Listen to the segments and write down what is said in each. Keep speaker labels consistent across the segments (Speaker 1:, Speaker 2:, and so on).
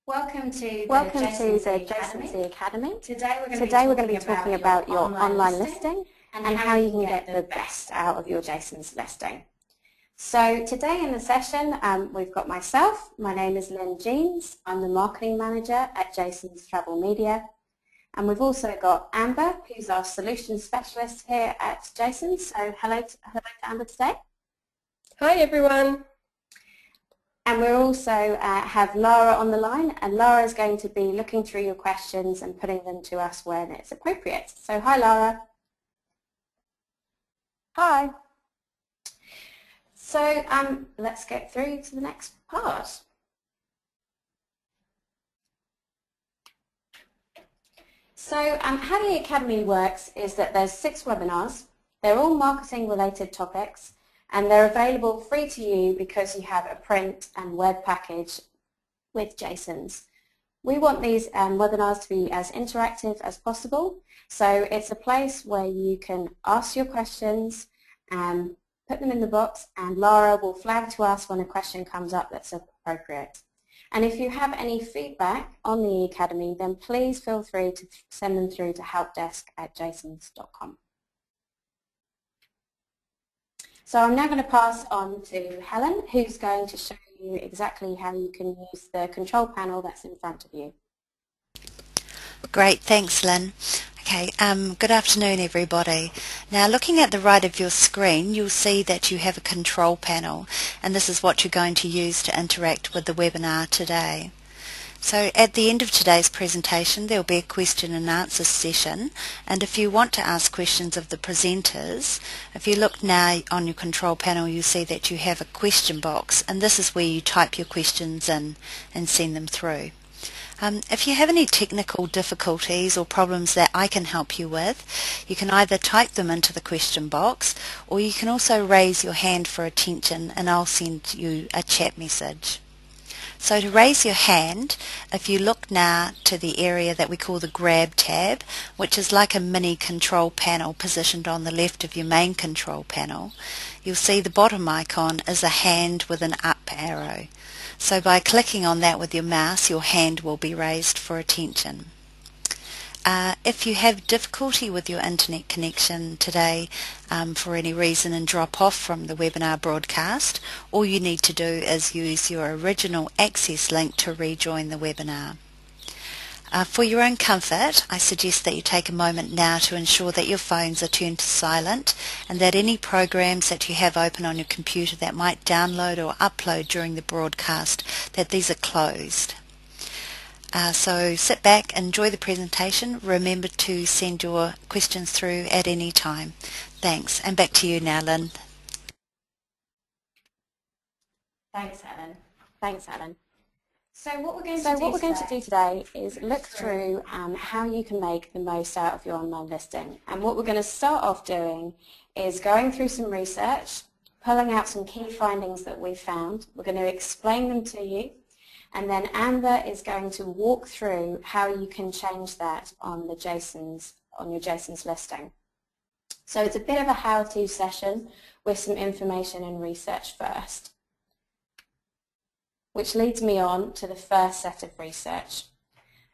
Speaker 1: Welcome to
Speaker 2: the Jasons E-cademy.
Speaker 1: Today we're
Speaker 2: going to be talking about your online listing and how you can get the best out of your Jasons listing. So today in the session we've got myself. My name is Lynn Jeynes. I'm the marketing manager at Jasons Travel Media. And we've also got Amber, who's our solutions specialist here at Jasons. So hello to Amber today.
Speaker 3: Hi everyone.
Speaker 2: And we also have Lara on the line, and Lara is going to be looking through your questions and putting them to us when it's appropriate. So hi Lara.
Speaker 3: Hi.
Speaker 2: So let's get through to the next part. So how the E-cademy works is that there's 6 webinars. They're all marketing related topics, and they're available free to you because you have a print and web package with Jasons. We want these webinars to be as interactive as possible, so it's a place where you can ask your questions and put them in the box, and Lara will flag to us when a question comes up that's appropriate. And if you have any feedback on the E-cademy, then please feel free to send them through to helpdesk@jasons.com. So I'm now going to pass on to Helen, who's going to show you exactly how you can use the control panel that's in front of you.
Speaker 4: Great, thanks Lynn. Okay, good afternoon everybody. Now looking at the right of your screen, you'll see that you have a control panel, and this is what you're going to use to interact with the webinar today. So at the end of today's presentation there will be a question and answer session, and if you want to ask questions of the presenters, if you look now on your control panel you'll see that you have a question box, and this is where you type your questions in and send them through. If you have any technical difficulties or problems that I can help you with, you can either type them into the question box, or you can also raise your hand for attention and I'll send you a chat message. So to raise your hand, if you look now to the area that we call the Grab tab, which is like a mini control panel positioned on the left of your main control panel, you'll see the bottom icon is a hand with an up arrow. So by clicking on that with your mouse, your hand will be raised for attention. If you have difficulty with your internet connection today for any reason and drop off from the webinar broadcast, all you need to do is use your original access link to rejoin the webinar. For your own comfort, I suggest that you take a moment now to ensure that your phones are turned to silent and that any programs that you have open on your computer that might download or upload during the broadcast, that these are closed. So sit back, enjoy the presentation. Remember to send your questions through at any time. Thanks. And back to you now, Lynn.
Speaker 2: Thanks, Helen. So what we're going to do today is look through how you can make the most out of your online listing. And what we're going to start off doing is going through some research, pulling out some key findings that we found. We're going to explain them to you. And then Amber is going to walk through how you can change that on your Jasons listing. So it's a bit of a how-to session with some information and research first, which leads me on to the first set of research.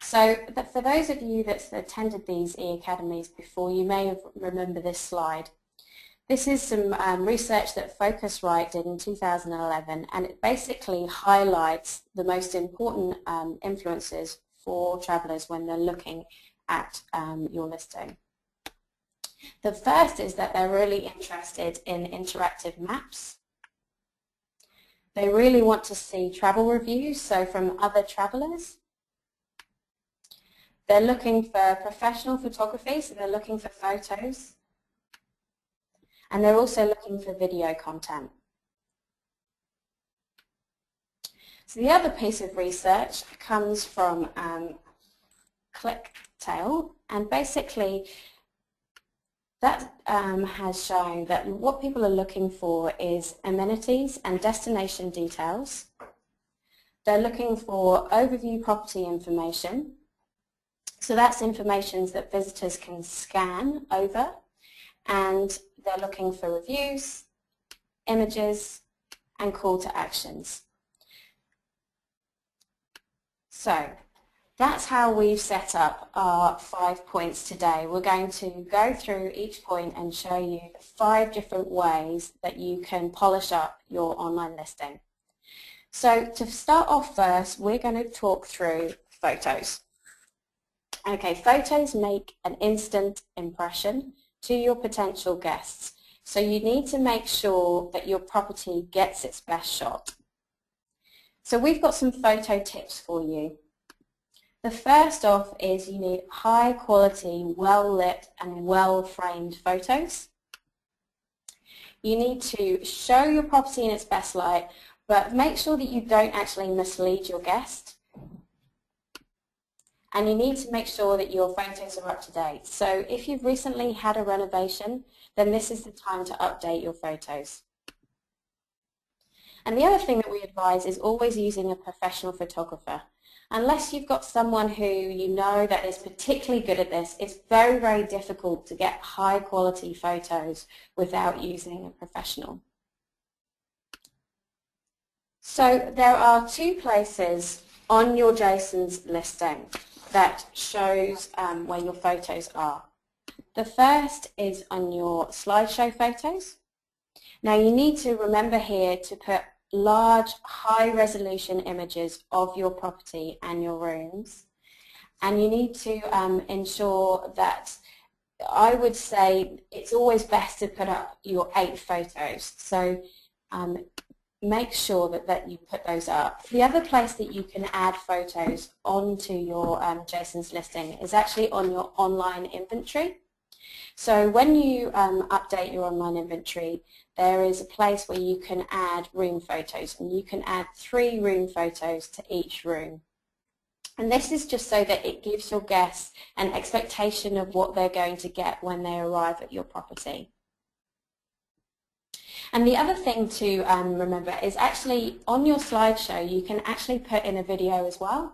Speaker 2: So for those of you that attended these E-academies before, you may remember this slide. This is some research that Focusrite did in 2011, and it basically highlights the most important influences for travellers when they're looking at your listing. The first is that they're really interested in interactive maps. They really want to see travel reviews, so from other travellers. They're looking for professional photography, so they're looking for photos. And they're also looking for video content. So the other piece of research comes from ClickTail, and basically that has shown that what people are looking for is amenities and destination details. They're looking for overview property information. So that's information that visitors can scan over, and they're looking for reviews, images, and call to actions. So that's how we've set up our 5 points today. We're going to go through each point and show you 5 different ways that you can polish up your online listing. So to start off first, we're going to talk through photos. Okay, photos make an instant impression to your potential guests. So you need to make sure that your property gets its best shot. So we've got some photo tips for you. The first off is you need high quality, well lit and well framed photos. You need to show your property in its best light, but make sure that you don't actually mislead your guest. And you need to make sure that your photos are up to date. So if you've recently had a renovation, then this is the time to update your photos. And the other thing that we advise is always using a professional photographer. Unless you've got someone who you know that is particularly good at this, it's very, very difficult to get high quality photos without using a professional. So there are 2 places on your Jasons listing that shows where your photos are. The first is on your slideshow photos. Now you need to remember here to put large, high-resolution images of your property and your rooms. And you need to ensure that, I would say, it's always best to put up your 8 photos. So make sure that you put those up. The other place that you can add photos onto your Jasons listing is actually on your online inventory. So when you update your online inventory, there is a place where you can add room photos, and you can add 3 room photos to each room. And this is just so that it gives your guests an expectation of what they're going to get when they arrive at your property. And the other thing to remember is actually on your slideshow you can actually put in a video as well.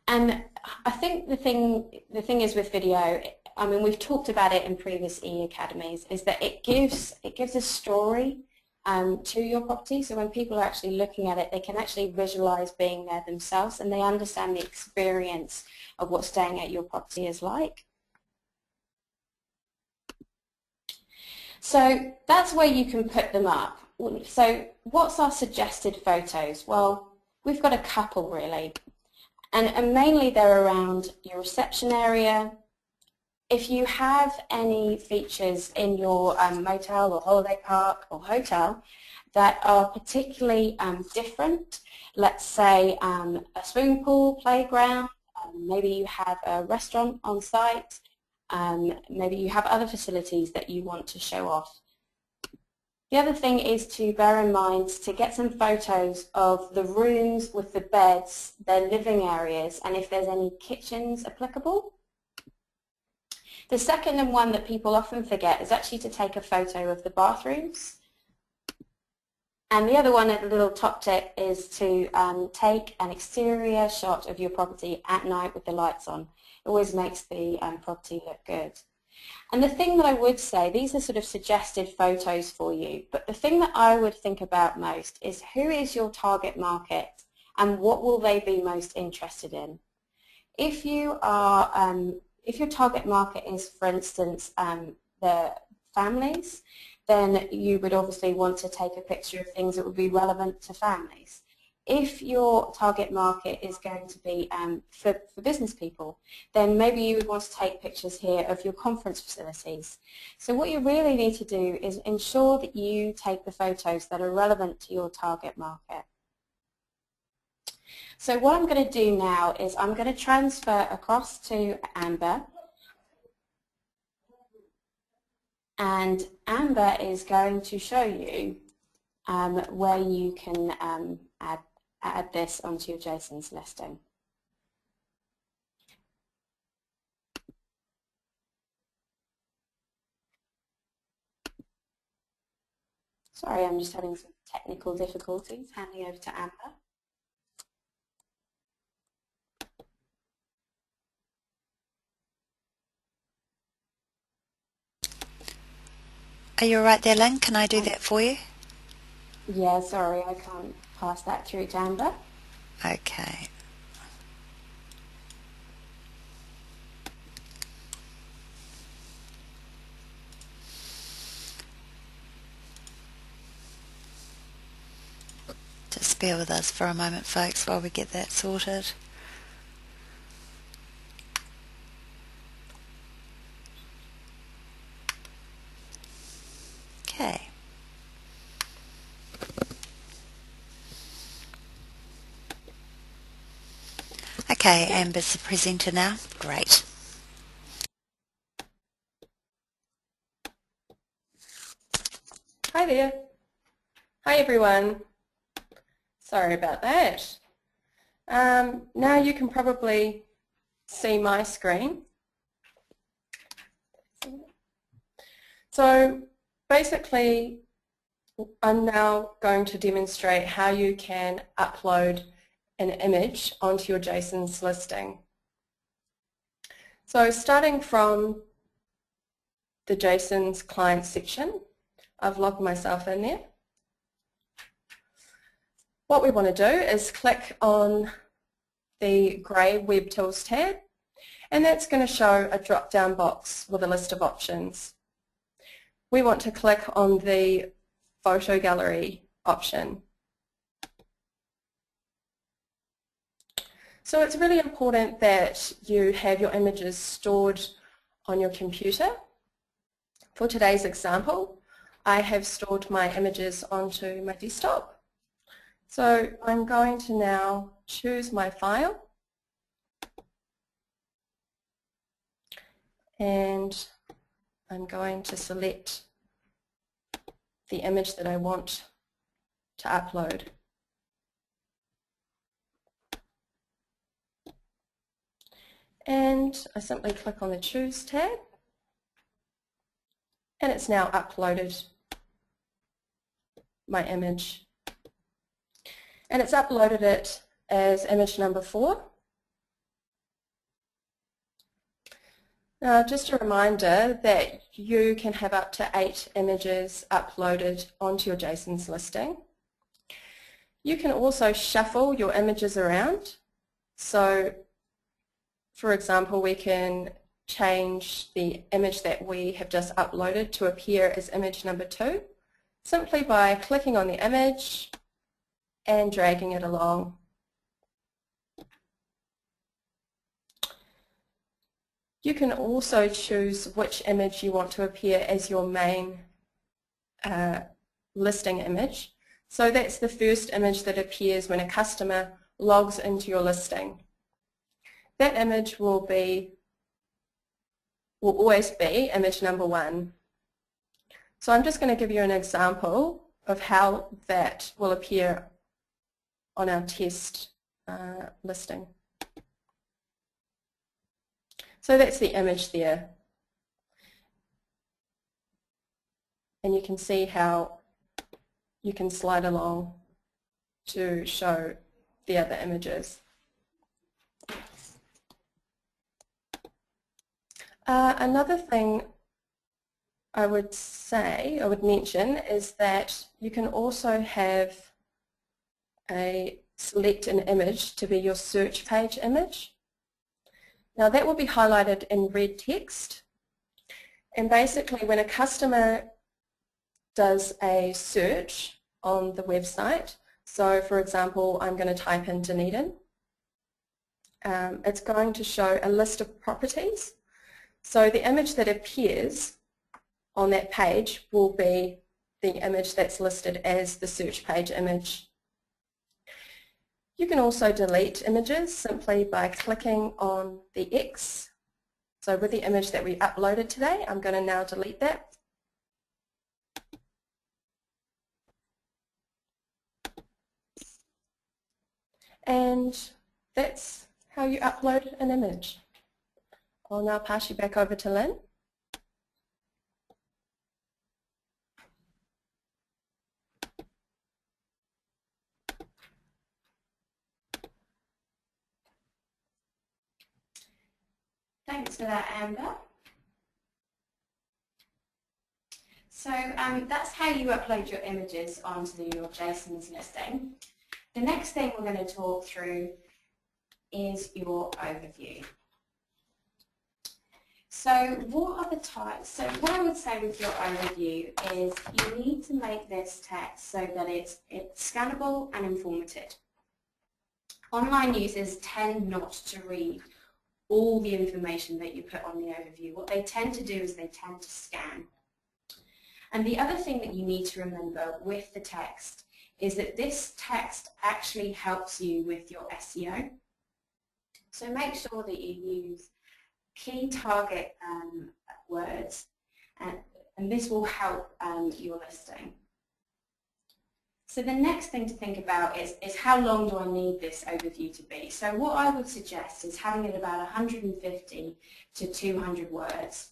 Speaker 2: And I think the thing is with video, I mean, we've talked about it in previous E-academies, is that it gives a story to your property. So when people are actually looking at it, they can actually visualize being there themselves, and they understand the experience of what staying at your property is like. So that's where you can put them up. So what's our suggested photos? Well, we've got a couple really, and mainly they're around your reception area. If you have any features in your motel or holiday park or hotel that are particularly different, let's say a swimming pool, playground, maybe you have a restaurant on site, maybe you have other facilities that you want to show off. The other thing is to bear in mind to get some photos of the rooms with the beds, their living areas, and if there's any kitchens applicable. The second and one that people often forget is actually to take a photo of the bathrooms. And the other one at the little top tip is to take an exterior shot of your property at night with the lights on. It always makes the property look good. And the thing that I would say, these are sort of suggested photos for you, but the thing that I would think about most is who is your target market and what will they be most interested in? If you are if your target market is, for instance, the families, then you would obviously want to take a picture of things that would be relevant to families. If your target market is going to be for business people, then maybe you would want to take pictures here of your conference facilities. So what you really need to do is ensure that you take the photos that are relevant to your target market. So what I'm going to do now is I'm going to transfer across to Amber, and Amber is going to show you where you can add this onto your Jasons listing. Sorry, I'm just having some technical difficulties. Handing over to Amber.
Speaker 4: Are you all right there, Lynn? Can I do that for you?
Speaker 2: Yeah, sorry, I can't pass that through to Amber.
Speaker 4: Okay. Just bear with us for a moment, folks, while we get that sorted. Okay. Okay, Amber's the presenter now. Great.
Speaker 3: Hi there. Hi everyone. Sorry about that. Now you can probably see my screen. So basically I'm now going to demonstrate how you can upload an image onto your Jasons listing. So starting from the Jasons client section, I've logged myself in there. What we want to do is click on the grey Web Tools tab, and that's going to show a drop-down box with a list of options. We want to click on the photo gallery option. So it's really important that you have your images stored on your computer. For today's example, I have stored my images onto my desktop. So I'm going to now choose my file, and I'm going to select the image that I want to upload. And I simply click on the Choose tab, and it's now uploaded my image. And it's uploaded it as image number 4. Now, just a reminder that you can have up to 8 images uploaded onto your Jasons listing. You can also shuffle your images around. So, for example, we can change the image that we have just uploaded to appear as image number 2 simply by clicking on the image and dragging it along. You can also choose which image you want to appear as your main listing image. So that's the first image that appears when a customer logs into your listing. That image will always be image number 1. So I'm just going to give you an example of how that will appear on our test listing. So that's the image there. And you can see how you can slide along to show the other images. Another thing I would mention is that you can also have select an image to be your search page image. Now that will be highlighted in red text, and basically when a customer does a search on the website, so for example I'm going to type in Dunedin, it's going to show a list of properties. So the image that appears on that page will be the image that's listed as the search page image. You can also delete images simply by clicking on the X. So with the image that we uploaded today, I'm going to now delete that. And that's how you upload an image. I'll now pass you back over to Lynn.
Speaker 2: Thanks for that, Amber. So that's how you upload your images onto your Jasons listing. the next thing we're going to talk through is your overview. So what are the types? So what I would say with your overview is you need to make this text so that it's scannable and informative. Online users tend not to read all the information that you put on the overview. What they tend to do is they tend to scan. And the other thing that you need to remember with the text is that this text actually helps you with your SEO. So make sure that you use key target words, and this will help your listing. So the next thing to think about is how long do I need this overview to be? So what I would suggest is having it about 150 to 200 words.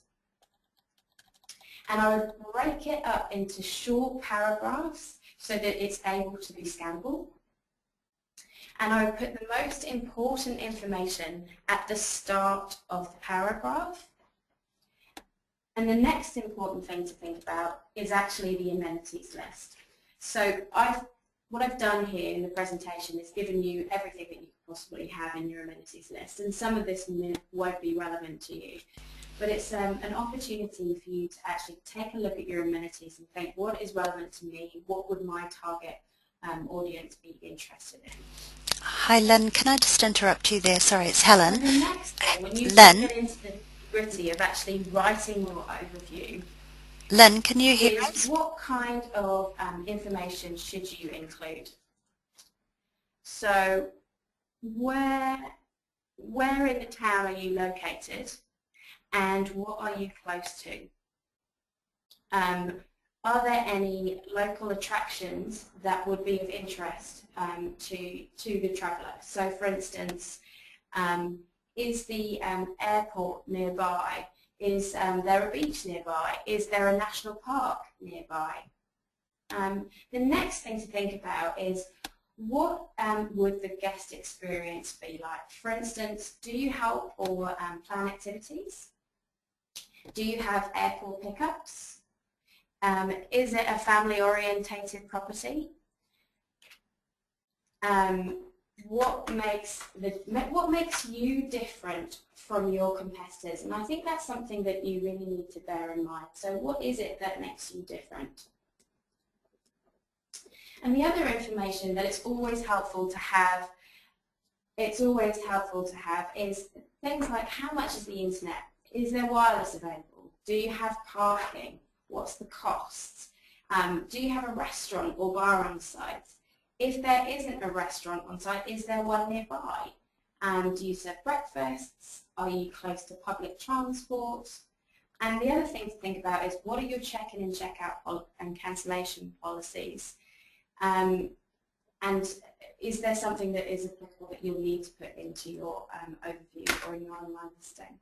Speaker 2: And I would break it up into short paragraphs so that it's able to be scannable. And I would put the most important information at the start of the paragraph. And the next important thing to think about is actually the amenities list. So what I've done here in the presentation is given you everything that you could possibly have in your amenities list. And some of this won't be relevant to you. But it's an opportunity for you to actually take a look at your amenities and think, what is relevant to me? What would my target audience be interested in?
Speaker 4: Hi Lynn, can I just interrupt you there? Sorry, it's Helen.
Speaker 2: And the next thing, when you
Speaker 4: Lynn,
Speaker 2: get into the gritty of actually writing your overview,
Speaker 4: Lynn, can you hear
Speaker 2: is
Speaker 4: us?
Speaker 2: what kind of information should you include? So where in the town are you located, and what are you close to? Are there any local attractions that would be of interest to the traveller? So for instance, is the airport nearby? Is there a beach nearby? Is there a national park nearby? The next thing to think about is what would the guest experience be like? For instance, do you help or plan activities? Do you have airport pickups? Is it a family-orientated property? What makes you different from your competitors? And I think that's something that you really need to bear in mind. So what is it that makes you different? And the other information that it's always helpful to have is things like, how much is the internet? Is there wireless available? Do you have parking? What's the cost? Do you have a restaurant or bar on site? If there isn't a restaurant on site, is there one nearby? Do you serve breakfasts? Are you close to public transport? And the other thing to think about is, what are your check-in and check-out and cancellation policies? And is there something that is applicable that you'll need to put into your overview or in your online listing?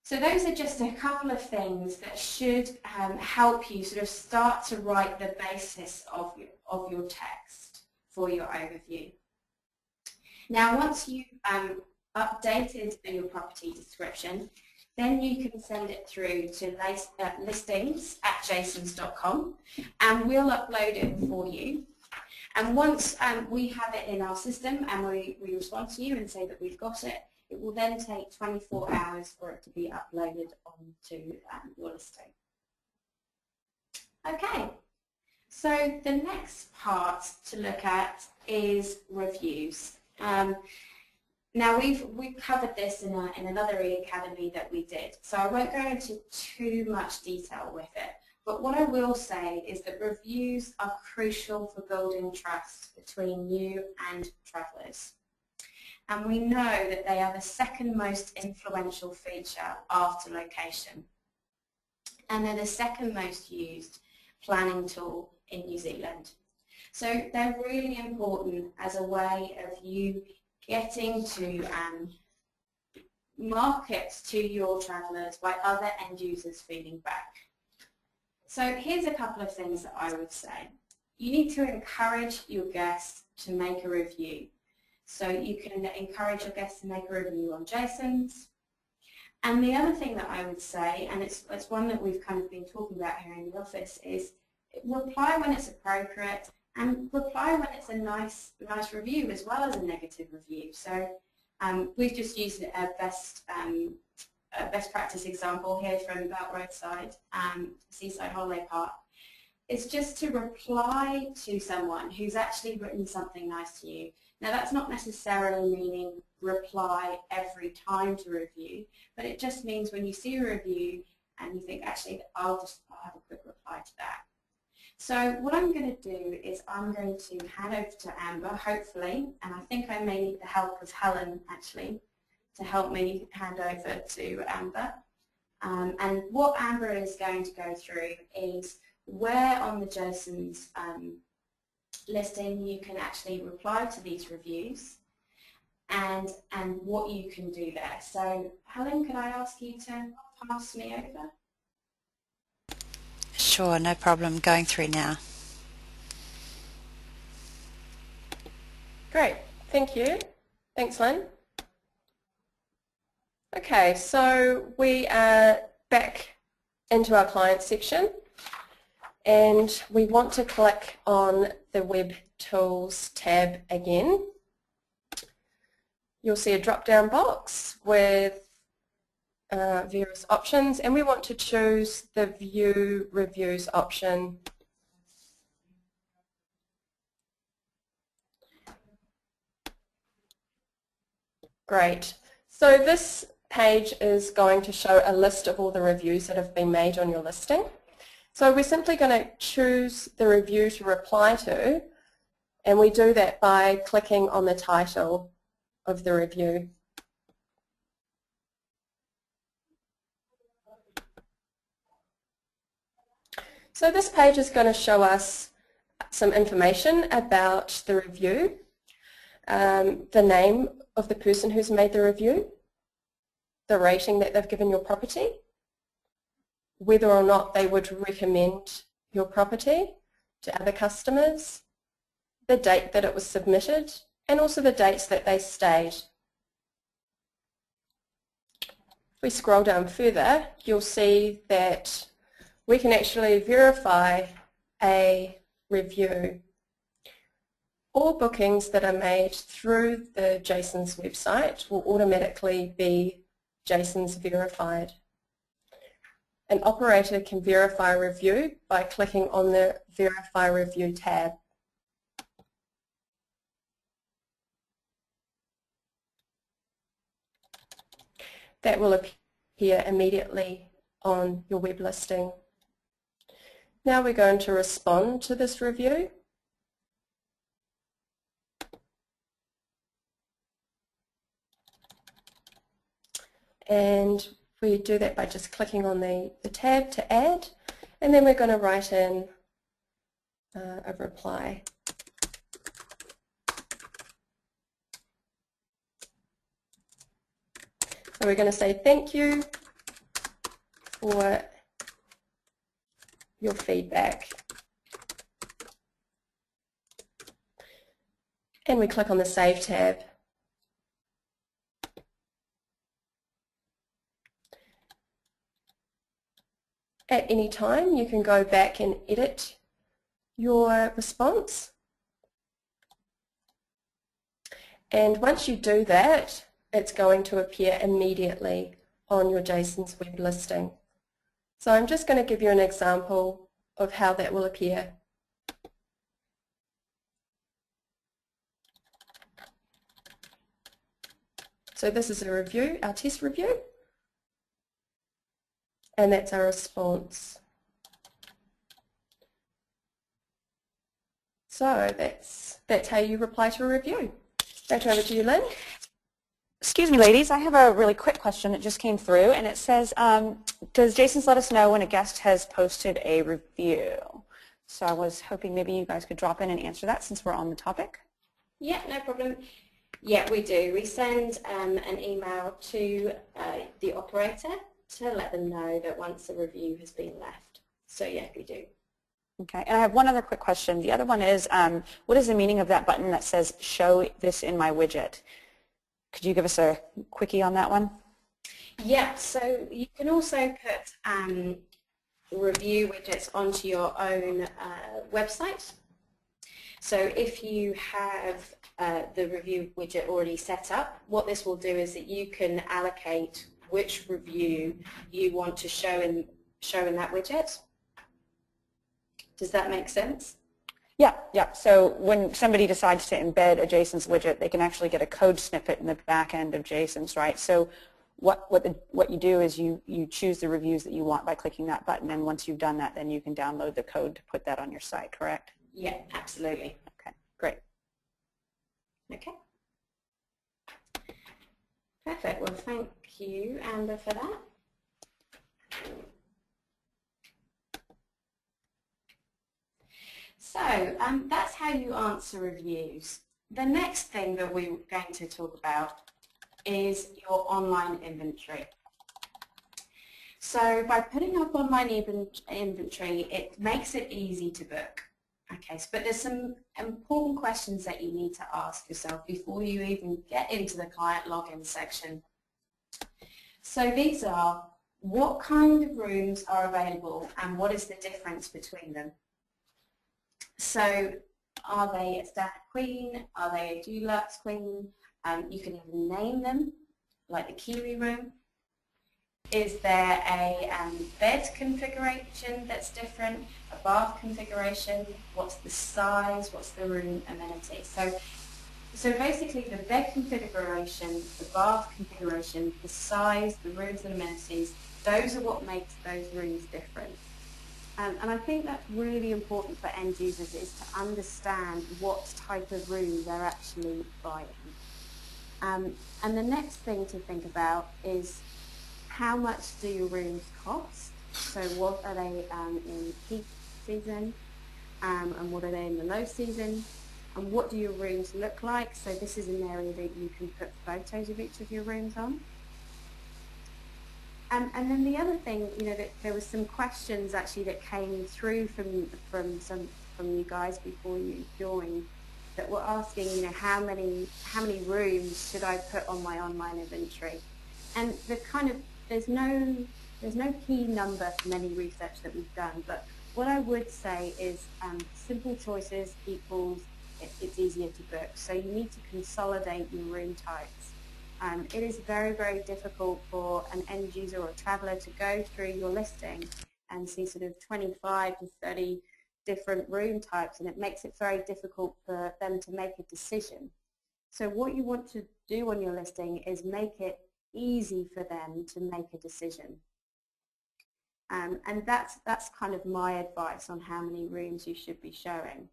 Speaker 2: So those are just a couple of things that should help you sort of start to write the basis of your text for your overview. Now, once you've updated your property description, then you can send it through to listings@jasons.com, and we'll upload it for you. And once we have it in our system and we respond to you and say that we've got it, it will then take 24 hours for it to be uploaded onto your listing. Okay, so the next part to look at is reviews. Now we've covered this in another E-cademy that we did, so I won't go into too much detail with it. But what I will say is that reviews are crucial for building trust between you and travellers. And we know that they are the second most influential feature after location. And they're the second most used planning tool in New Zealand. So they're really important as a way of you getting to market to your travellers by other end users feeding back. So here's a couple of things that I would say. You need to encourage your guests to make a review. So you can encourage your guests to make a review on Jasons. And the other thing that I would say, and it's one that we've kind of been talking about here in the office, is reply when it's appropriate and reply when it's a nice review as well as a negative review. So we've just used a best practice example here from Belt Roadside, Seaside Holiday Park. It's just to reply to someone who's actually written something nice to you. Now that's not necessarily meaning reply every time to review, but it just means when you see a review and you think, actually, I'll have a quick reply to that. So what I'm going to do is I'm going to hand over to Amber, hopefully, and I think I may need the help of Helen, actually, to help me hand over to Amber. And what Amber is going to go through is where on the Jasons listing you can actually reply to these reviews and what you can do there. So Helen, could I ask you to pass me over?
Speaker 4: Sure, no problem. Going through now.
Speaker 3: Great, thank you. Thanks, Lynn. Okay, so we are back into our client section, and we want to click on the Web Tools tab again. You'll see a drop-down box with various options, and we want to choose the View Reviews option. Great. So this page is going to show a list of all the reviews that have been made on your listing. So we're simply going to choose the review to reply to, and we do that by clicking on the title of the review. So this page is going to show us some information about the review, the name of the person who's made the review, the rating that they've given your property, whether or not they would recommend your property to other customers, the date that it was submitted, and also the dates that they stayed. If we scroll down further, you'll see that we can actually verify a review. All bookings that are made through the Jasons website will automatically be Jasons verified. An operator can verify a review by clicking on the Verify Review tab. That will appear immediately on your web listing. Now we're going to respond to this review. And we do that by just clicking on the tab to add, and then we're going to write in a reply. So we're going to say thank you for your feedback. And we click on the Save tab. At any time, you can go back and edit your response. And once you do that, it's going to appear immediately on your Jasons web listing. So I'm just going to give you an example of how that will appear. So this is a review, our test review, and that's our response. So that's how you reply to a review. Back over to you, Lynn.
Speaker 1: Excuse me, ladies. I have a really quick question that just came through, and it says, does Jasons let us know when a guest has posted a review? So I was hoping maybe you guys could drop in and answer that since we're on the topic.
Speaker 2: Yeah, no problem. Yeah, we do. We send an email to the operator to let them know that once a review has been left. So yeah, we do.
Speaker 1: Okay, and I have one other quick question. The other one is, what is the meaning of that button that says show this in my widget? Could you give us a quickie on that one?
Speaker 2: Yeah, so you can also put review widgets onto your own website. So if you have the review widget already set up, what this will do is that you can allocate which review you want to show in that widget. Does that make sense?
Speaker 1: Yeah, yeah. So when somebody decides to embed a Jasons widget, they can actually get a code snippet in the back end of Jasons, right? So what you do is you choose the reviews that you want by clicking that button, and once you've done that, then you can download the code to put that on your site, correct?
Speaker 2: Yeah, absolutely.
Speaker 1: Okay, great.
Speaker 2: Okay. Perfect. Well, thank you, Amber, for that. So that's how you answer reviews. The next thing that we're going to talk about is your online inventory. So by putting up online inventory, it makes it easy to book. Okay, but there's some important questions that you need to ask yourself before you even get into the client login section. So these are, what kind of rooms are available and what is the difference between them? So are they a standard queen? Are they a deluxe queen? You can even name them, like the Kiwi room. Is there a bed configuration that's different, a bath configuration? What's the size? What's the room amenity? So basically the bed configuration, the bath configuration, the size, the rooms and amenities, those are what makes those rooms different. And I think that's really important for end users, is to understand what type of room they're actually buying. And the next thing to think about is, how much do your rooms cost? So what are they in peak season, and what are they in the low season? And what do your rooms look like? So this is an area that you can put photos of each of your rooms on. And then the other thing, that there were some questions actually that came through from you guys before you joined, that were asking, how many rooms should I put on my online inventory? And there's no key number from any research that we've done, but what I would say is simple choices equals it's easier to book. So you need to consolidate your room types. It is very, very difficult for an end user or a traveller to go through your listing and see sort of 25 to 30 different room types, and it makes it very difficult for them to make a decision. So what you want to do on your listing is make it easy for them to make a decision. And that's kind of my advice on how many rooms you should be showing.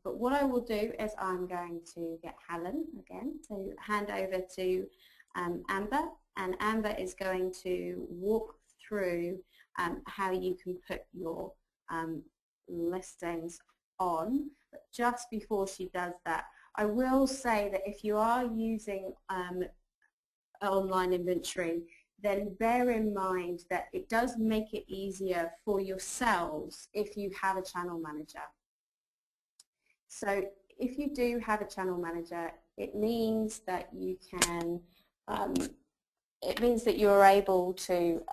Speaker 2: But what I will do is I'm going to get Helen again to hand over to Amber, and Amber is going to walk through how you can put your listings on. But just before she does that, I will say that if you are using online inventory, then bear in mind that it does make it easier for yourselves if you have a channel manager. So if you do have a channel manager, it means that you can, it means that you're able to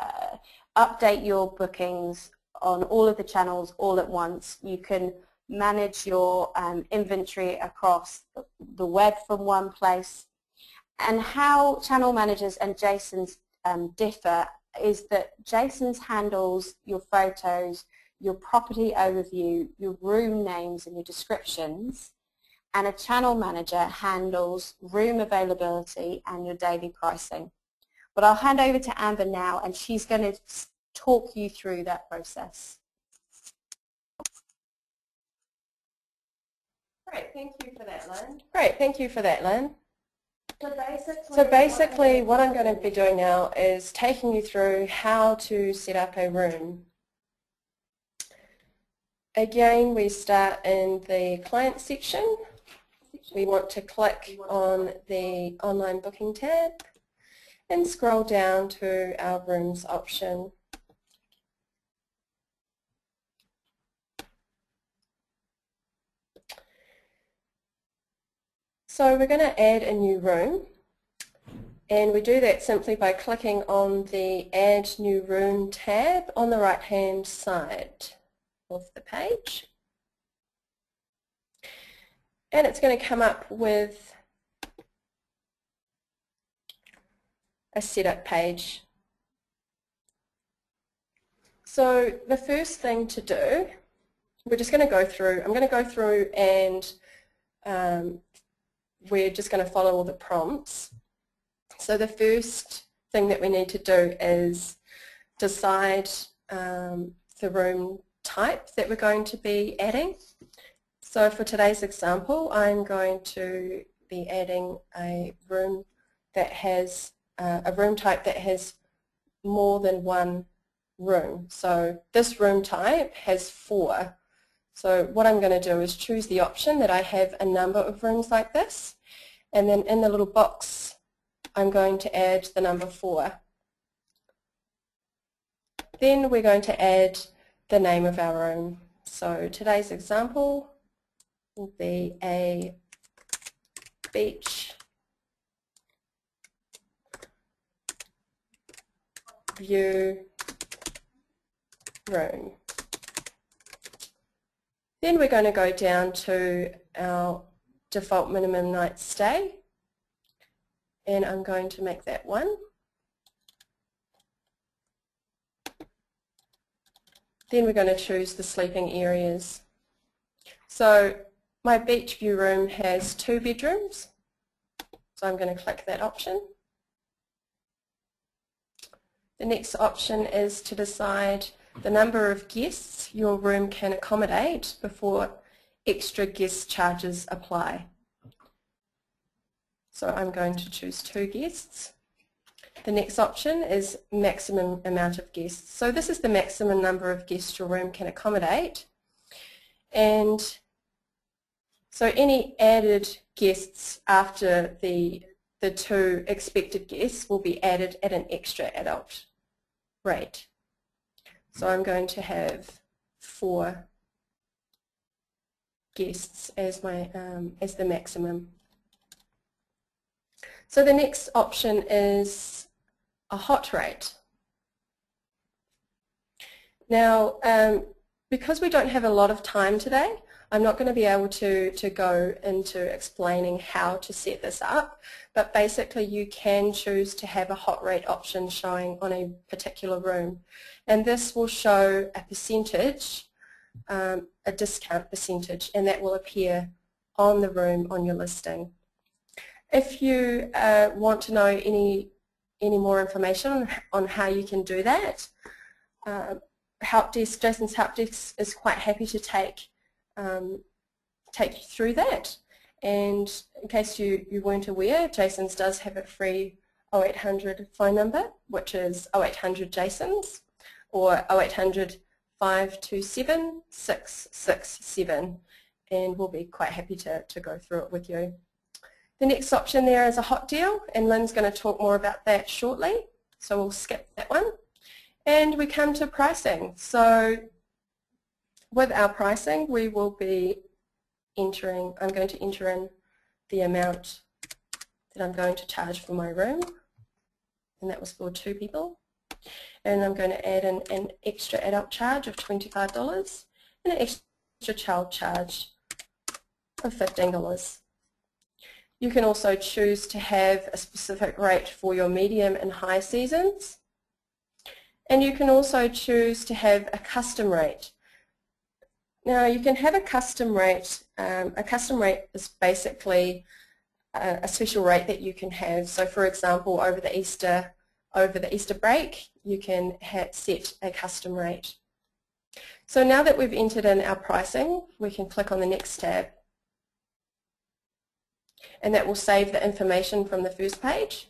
Speaker 2: update your bookings on all of the channels all at once. You can manage your inventory across the web from one place. And how channel managers and Jasons differ is that Jasons handles your photos, your property overview, your room names and your descriptions, and a channel manager handles room availability and your daily pricing. But I'll hand over to Amber now, and she's going to talk you through that process.
Speaker 3: Great, thank you for that, Lynn. Great, thank you for that, Lynn.
Speaker 2: So
Speaker 3: basically what I'm going to be doing now is taking you through how to set up a room. Again, we start in the client section. We want to click on the online booking tab and scroll down to our rooms option. So we're going to add a new room, and we do that simply by clicking on the Add New Room tab on the right hand side of the page. and it's going to come up with a setup page. So the first thing to do, we're just going to go through, I'm going to go through and we're just going to follow all the prompts. So the first thing that we need to do is decide the room type that we're going to be adding. So for today's example, I'm going to be adding a room that has a room type that has more than one room. So this room type has 4. So what I'm going to do is choose the option that I have a number of rooms like this, and then in the little box I'm going to add the number 4. Then we're going to add the name of our room. So today's example will be a beach view room. Then we're going to go down to our default minimum night stay, and I'm going to make that 1. Then we're going to choose the sleeping areas. So my beach view room has 2 bedrooms, so I'm going to click that option. The next option is to decide the number of guests your room can accommodate before extra guest charges apply. So I'm going to choose 2 guests. The next option is maximum amount of guests. So this is the maximum number of guests your room can accommodate. And so any added guests after the 2 expected guests will be added at an extra adult rate. So I'm going to have 4 guests as my as the maximum. So the next option is a hot rate. Now, because we don't have a lot of time today, I'm not going to be able to go into explaining how to set this up, but basically you can choose to have a hot rate option showing on a particular room, and this will show a percentage, a discount percentage, and that will appear on the room on your listing. If you want to know any more information on how you can do that, Jason's Help Desk is quite happy to take you through that. And in case you weren't aware, Jason's does have a free 0800 phone number, which is 0800 Jasons, or 0800 527 667, and we'll be quite happy to go through it with you. The next option there is a hot deal, and Lynn's going to talk more about that shortly, so we'll skip that one. And we come to pricing. So with our pricing, we will be entering, I'm going to enter in the amount that I'm going to charge for my room, and that was for 2 people. And I'm going to add in an extra adult charge of $25 and an extra child charge of $15. You can also choose to have a specific rate for your medium and high seasons, and you can also choose to have a custom rate. Now you can have a custom rate. A custom rate is basically a special rate that you can have. So for example, over the Easter break, you can set a custom rate. So now that we've entered in our pricing, we can click on the next tab, and that will save the information from the first page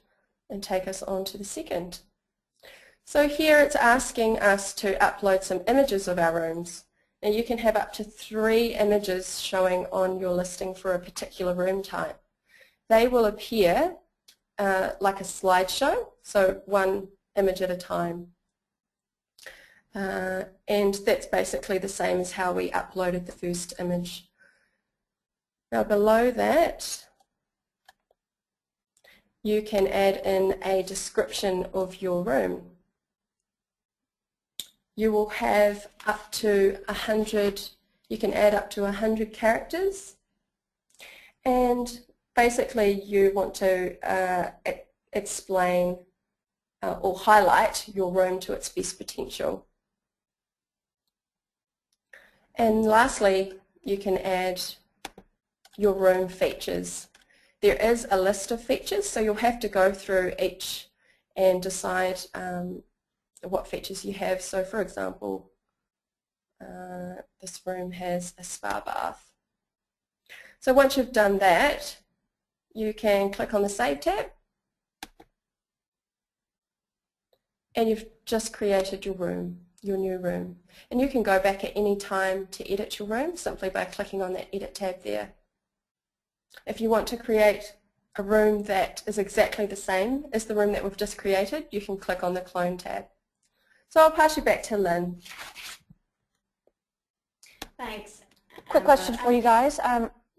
Speaker 3: and take us on to the second. So here it's asking us to upload some images of our rooms, and you can have up to 3 images showing on your listing for a particular room type. They will appear like a slideshow, so 1 image at a time. And that's basically the same as how we uploaded the first image. Now below that, you can add in a description of your room. You will have up to 100, you can add up to 100 characters, And basically you want to explain or highlight your room to its best potential. And lastly, you can add your room features. There is a list of features, so you'll have to go through each and decide what features you have. So for example, this room has a spa bath. So once you've done that, you can click on the Save tab, and you've just created your room, your new room. And you can go back at any time to edit your room simply by clicking on that Edit tab there. If you want to create a room that is exactly the same as the room that we've just created, you can click on the Clone tab. So I'll pass you back to Lynn.
Speaker 2: Thanks.
Speaker 1: Quick question for you guys.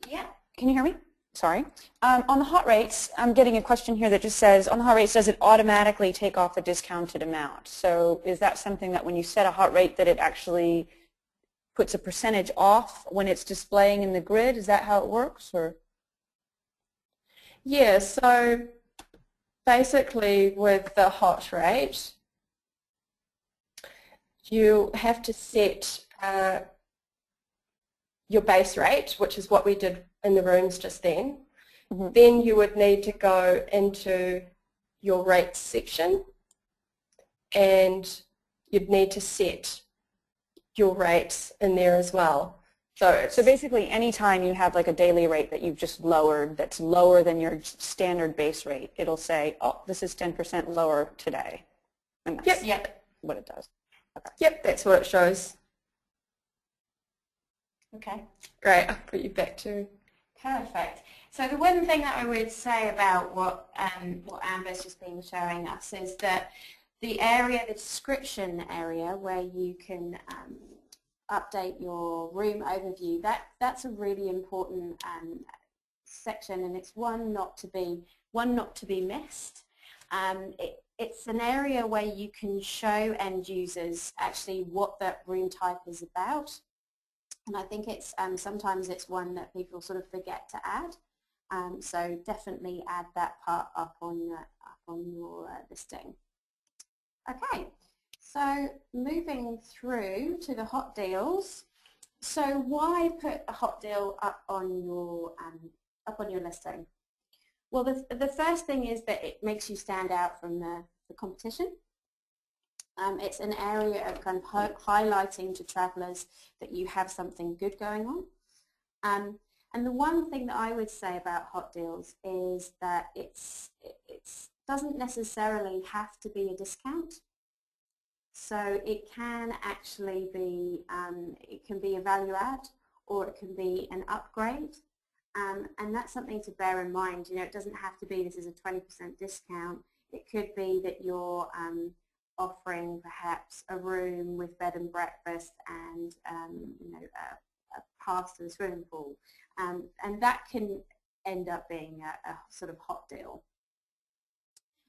Speaker 2: Yeah.
Speaker 1: Can you hear me? Sorry. On the hot rates, I'm getting a question here that just says, on the hot rates, does it automatically take off the discounted amount? So is that something that when you set a hot rate that it actually puts a percentage off when it's displaying in the grid? Is that how it works? Or?
Speaker 3: Yeah, so basically with the hot rate, you have to set your base rate, which is what we did in the rooms just then. Mm-hmm. Then you would need to go into your rates section and you'd need to set your rates in there as well. So
Speaker 1: basically any time you have like a daily rate that you've just lowered that's lower than your standard base rate, it'll say, oh, this is 10% lower today. And that's what it does. Okay.
Speaker 3: Yep, that's what it shows.
Speaker 2: Okay.
Speaker 3: Great, I'll put you back to.
Speaker 2: Perfect. So the one thing that I would say about what Amber's just been showing us is that the area, the description area where you can update your room overview, that's a really important section, and it's one not to be missed. It's an area where you can show end users actually what that room type is about. And I think it's sometimes it's one that people sort of forget to add. So definitely add that part up on your listing. Okay, so moving through to the hot deals. So why put a hot deal up on your listing? Well, the first thing is that it makes you stand out from the competition. It's an area of kind of highlighting to travellers that you have something good going on. And the one thing that I would say about hot deals is that it doesn't necessarily have to be a discount. So it can actually be, it can be a value add, or it can be an upgrade. And that's something to bear in mind. You know, it doesn't have to be this is a 20% discount. It could be that you're offering perhaps a room with bed and breakfast and you know, a pass to the swimming pool, and that can end up being a sort of hot deal.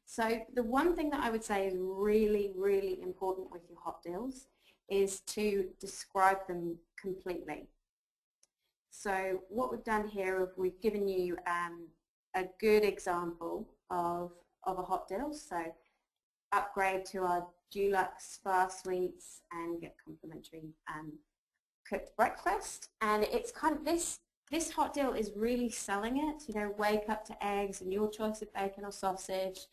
Speaker 2: So the one thing that I would say is really, really important with your hot deals is to describe them completely. So what we've done here, we've given you a good example of a hot deal. So upgrade to our Dulux spa suites and get complimentary cooked breakfast. And it's kind of this hot deal is really selling it. You know, wake up to eggs and your choice of bacon or sausage,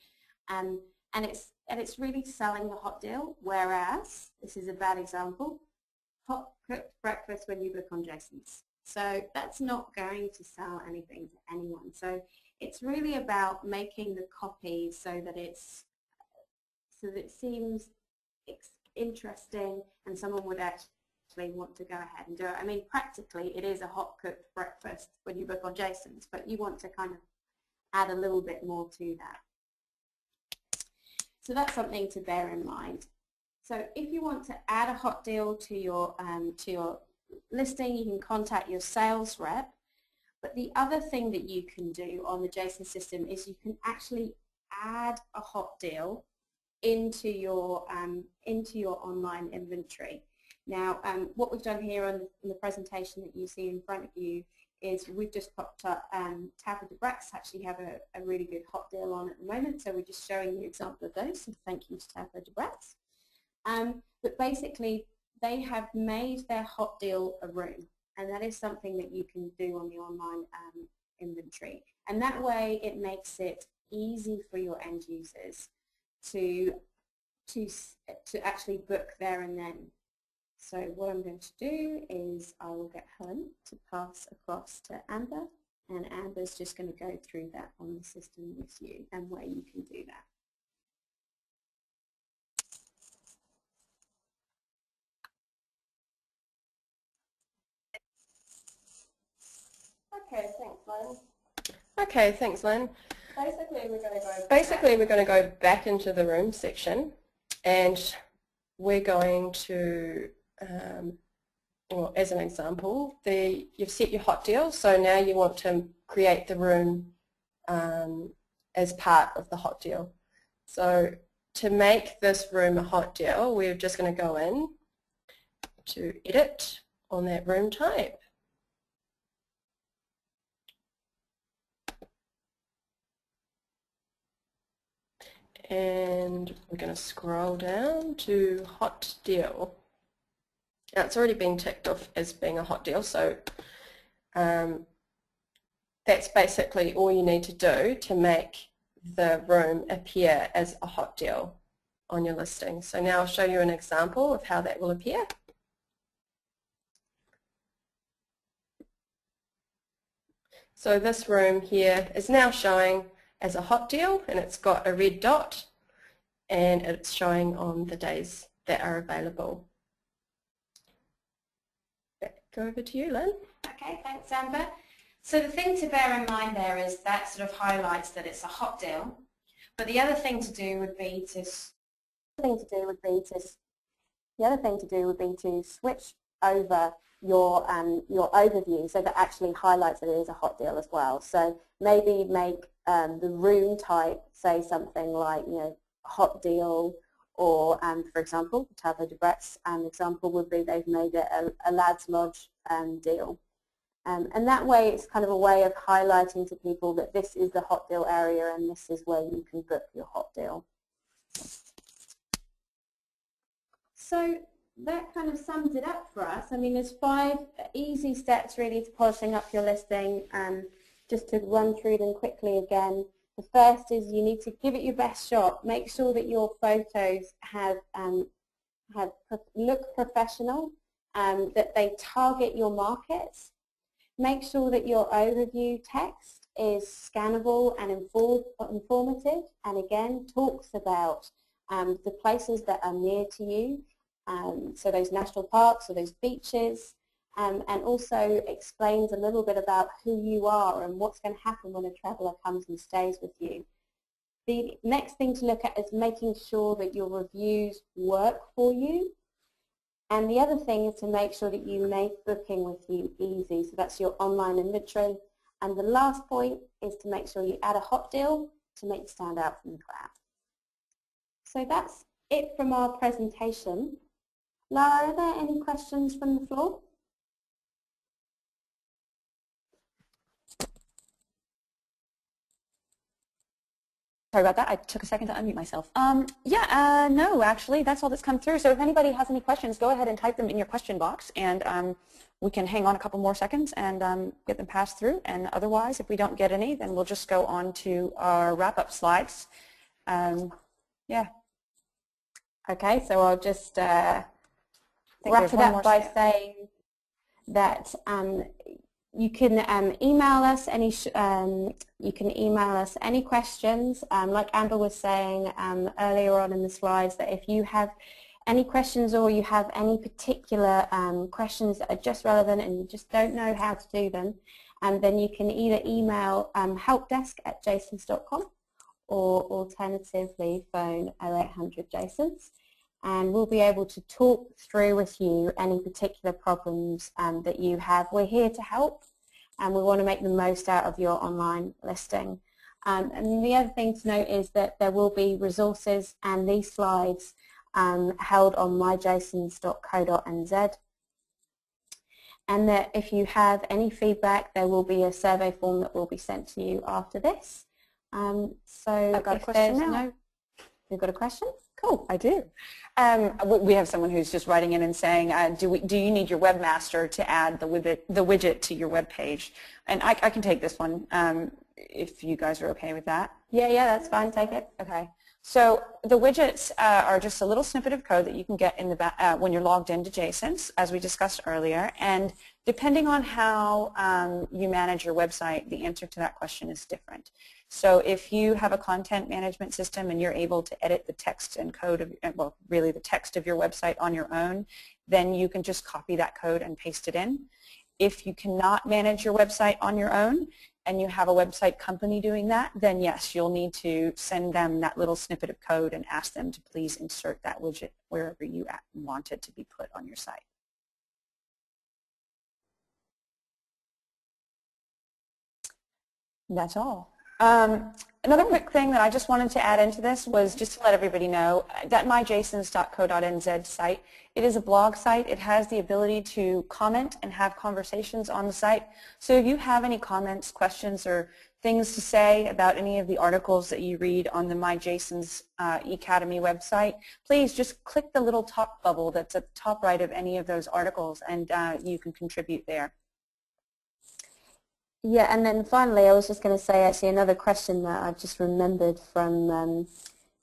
Speaker 2: and it's really selling the hot deal. Whereas this is a bad example, hot cooked breakfast when you book on Jasons. So that's not going to sell anything to anyone. So it's really about making the copy so that it seems interesting and someone would actually want to go ahead and do it. I mean, practically it is a hot cooked breakfast when you book on Jasons, but you want to kind of add a little bit more to that. So that's something to bear in mind. So if you want to add a hot deal to your listing, you can contact your sales rep. But the other thing that you can do on the Jason system is you can actually add a hot deal into your online inventory. Now, what we've done here on the presentation that you see in front of you is we've just popped up Tavern de Brats actually have a really good hot deal on at the moment, so we're just showing you an example of those, so thank you to Tavern de Brats. But basically, they have made their hot deal a room, and that is something that you can do on the online inventory. And that way it makes it easy for your end users to actually book there and then. So what I'm going to do is I will get Helen to pass across to Amber, and Amber's just going to go through that on the system with you and where you can do that. Okay, thanks, Lynn.
Speaker 3: Okay, thanks, Lynn.
Speaker 2: Basically,
Speaker 3: We're going to go back into the room section, and we're going to, well, as an example, you've set your hot deal, so now you want to create the room as part of the hot deal. So to make this room a hot deal, we're just going to go in to edit on that room type. And we're going to scroll down to hot deal. Now it's already been ticked off as being a hot deal, so that's basically all you need to do to make the room appear as a hot deal on your listing. So now I'll show you an example of how that will appear. So this room here is now showing as a hot deal, and it's got a red dot, and it's showing on the days that are available. Back over to you, Lynn.
Speaker 2: Okay, thanks, Amber. So the thing to bear in mind there is that sort of highlights that it's a hot deal, but the other thing to do would be to switch over your overview so that actually highlights that it is a hot deal as well. So maybe make the room type say something like, you know, hot deal, or for example, Tavern de Brats example would be they've made it a Lads Lodge deal. And that way it's kind of a way of highlighting to people that this is the hot deal area and this is where you can book your hot deal. So that kind of sums it up for us. I mean, there's 5 easy steps really to polishing up your listing. Just to run through them quickly again. The first is you need to give it your best shot. Make sure that your photos look professional, that they target your markets. Make sure that your overview text is scannable and informative, and again talks about the places that are near to you, so those national parks or those beaches, and also explains a little bit about who you are and what's going to happen when a traveller comes and stays with you. The next thing to look at is making sure that your reviews work for you. And the other thing is to make sure that you make booking with you easy. So that's your online inventory. And the last point is to make sure you add a hot deal to make you stand out from the crowd. So that's it from our presentation. Lara, are there any questions from the floor?
Speaker 1: Sorry about that. I took a second to unmute myself. No, actually, that's all that's come through. So if anybody has any questions, go ahead and type them in your question box, and we can hang on a couple more seconds and get them passed through. And otherwise, if we don't get any, then we'll just go on to our wrap-up slides. Yeah.
Speaker 2: Okay, so I'll just wrap it up by saying that you can email us any questions. Like Amber was saying earlier on in the slides, that if you have any questions or you have any particular questions that are just relevant and you just don't know how to do them, then you can either email helpdesk@jasons.com or alternatively phone 0800 Jasons, and we'll be able to talk through with you any particular problems that you have. We're here to help, and we want to make the most out of your online listing. And the other thing to note is that there will be resources, and these slides held on myjasons.co.nz. And that if you have any feedback, there will be a survey form that will be sent to you after this. So
Speaker 1: I've got a question now.
Speaker 2: You've got a question?
Speaker 1: Cool, I do. We have someone who's just writing in and saying, do you need your webmaster to add the widget to your web page? And I can take this one if you guys are okay with that.
Speaker 2: Yeah, that's fine. Take it.
Speaker 1: Okay. So the widgets are just a little snippet of code that you can get in the when you're logged into Jasons, as we discussed earlier. And depending on how you manage your website, the answer to that question is different. So if you have a content management system and you're able to edit the text and code of, well, really the text of your website on your own, then you can just copy that code and paste it in. If you cannot manage your website on your own and you have a website company doing that, then yes, you'll need to send them that little snippet of code and ask them to please insert that widget wherever you want it to be put on your site. That's all. Another quick thing that I just wanted to add into this was just to let everybody know that myjasons.co.nz site, it is a blog site. It has the ability to comment and have conversations on the site. So if you have any comments, questions, or things to say about any of the articles that you read on the MyJasons E-cademy website, please just click the little talk bubble that's at the top right of any of those articles and you can contribute there.
Speaker 2: Yeah, and then finally, I was just going to say actually another question that I've just remembered from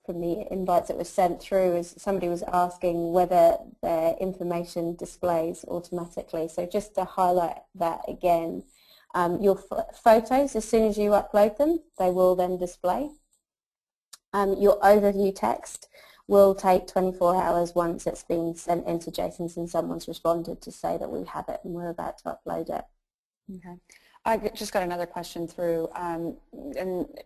Speaker 2: the invites that were sent through is somebody was asking whether their information displays automatically. So just to highlight that again, your photos, as soon as you upload them, they will then display. Your overview text will take 24 hours once it's been sent into Jasons and someone's responded to say that we have it and we're about to upload it.
Speaker 1: Okay. I just got another question through, and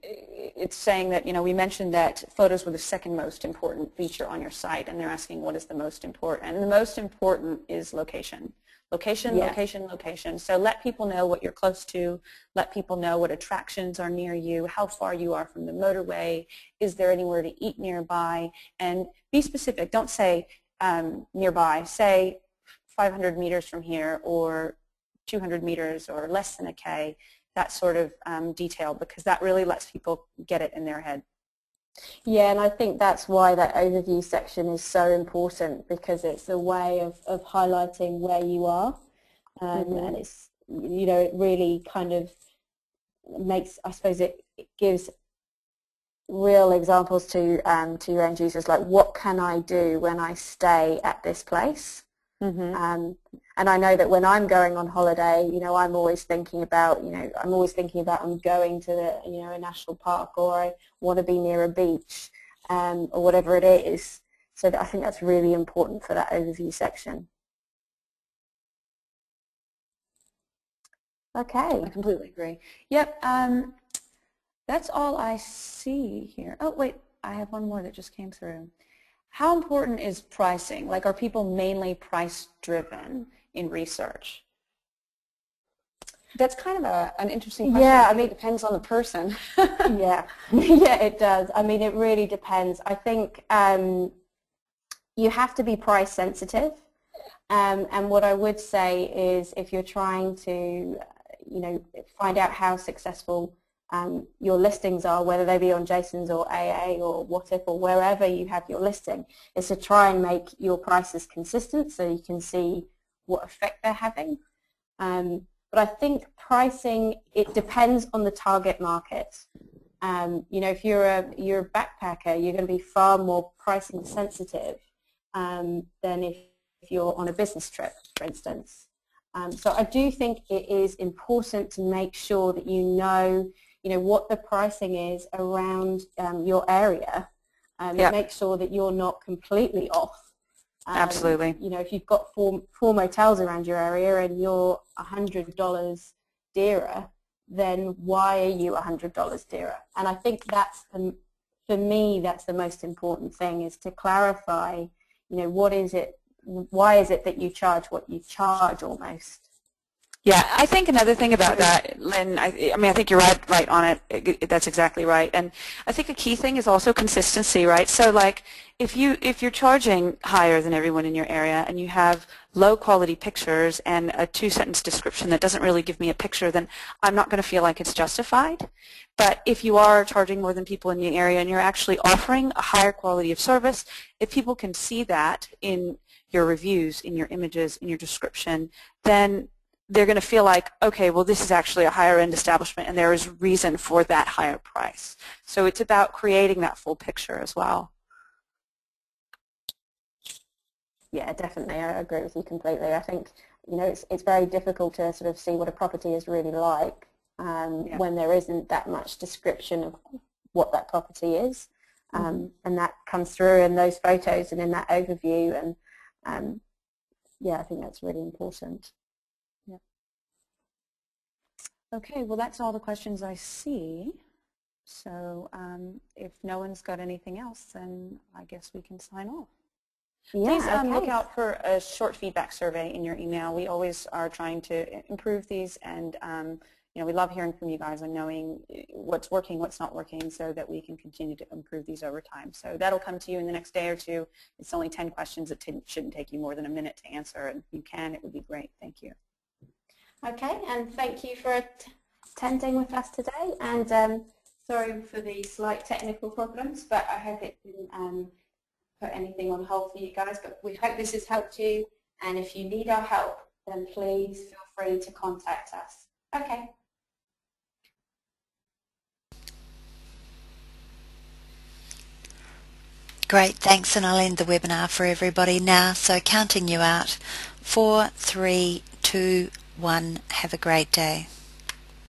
Speaker 1: it's saying that, we mentioned that photos were the second most important feature on your site, and they're asking what is the most important. And the most important is location. Location, yeah. Location, location. So let people know what you're close to, let people know what attractions are near you, how far you are from the motorway, is there anywhere to eat nearby, and be specific. Don't say nearby. Say 500 meters from here, or 200 meters or less than a K, that sort of detail, because that really lets people get it in their head.
Speaker 2: Yeah, and I think that's why that overview section is so important, because it's a way of highlighting where you are, and it's, it really kind of makes, I suppose it gives real examples to your end users, like what can I do when I stay at this place? And I know that when I'm going on holiday, I'm always thinking about, I'm going to the, a national park, or I want to be near a beach, or whatever it is. So I think that's really important for that overview section. Okay.
Speaker 1: I completely agree. Yep. That's all I see here. Oh, wait, I have one more that just came through. How important is pricing? Like, are people mainly price-driven in research? That's kind of an interesting question.
Speaker 2: Yeah,
Speaker 1: I mean, it depends on the person.
Speaker 2: Yeah, yeah, it does. I mean, it really depends. I think you have to be price sensitive. And what I would say is, if you're trying to, find out how successful your listings are, whether they be on Jasons or AA or What If or wherever you have your listing, is to try and make your prices consistent so you can see what effect they're having. But I think pricing, it depends on the target market. If you're a backpacker, you're going to be far more pricing sensitive than if you're on a business trip, for instance. So I do think it is important to make sure that you know what the pricing is around your area.
Speaker 1: Yep.
Speaker 2: Make sure that you're not completely off.
Speaker 1: Absolutely.
Speaker 2: If you've got four motels around your area and you're $100 dearer, then why are you $100 dearer? And I think that's for me, that's the most important thing, is to clarify, what is it, why is it that you charge what you charge almost?
Speaker 1: Yeah, I think another thing about that, Lynn, I mean, I think you're right on it. That's exactly right. And I think a key thing is also consistency, right? So like if you're charging higher than everyone in your area and you have low quality pictures and a 2-sentence description that doesn't really give me a picture, then I'm not going to feel like it's justified. But if you are charging more than people in the area and you're actually offering a higher quality of service, if people can see that in your reviews, in your images, in your description, then they're going to feel like, okay, well, this is actually a higher-end establishment, and there is reason for that higher price. So it's about creating that full picture as well.
Speaker 2: Yeah, definitely. I agree with you completely. I think, you know, it's very difficult to sort of see what a property is really like when there isn't that much description of what that property is. And that comes through in those photos and in that overview. And yeah, I think that's really important.
Speaker 1: Okay, well, that's all the questions I see. So if no one's got anything else, then I guess we can sign off.
Speaker 2: Yeah,
Speaker 1: Please look out for a short feedback survey in your email. We always are trying to improve these, and you know, we love hearing from you guys and knowing what's working, what's not working, so that we can continue to improve these over time. So that'll come to you in the next day or two. It's only 10 questions. It shouldn't take you more than a minute to answer, and if you can, it would be great. Thank you.
Speaker 2: Okay, and thank you for attending with us today, and sorry for the slight technical problems, but I hope it didn't put anything on hold for you guys, but we hope this has helped you, and if you need our help, then please feel free to contact us. Okay.
Speaker 4: Great, thanks, and I'll end the webinar for everybody now. So counting you out, 4, 3, 2, 1, have a great day.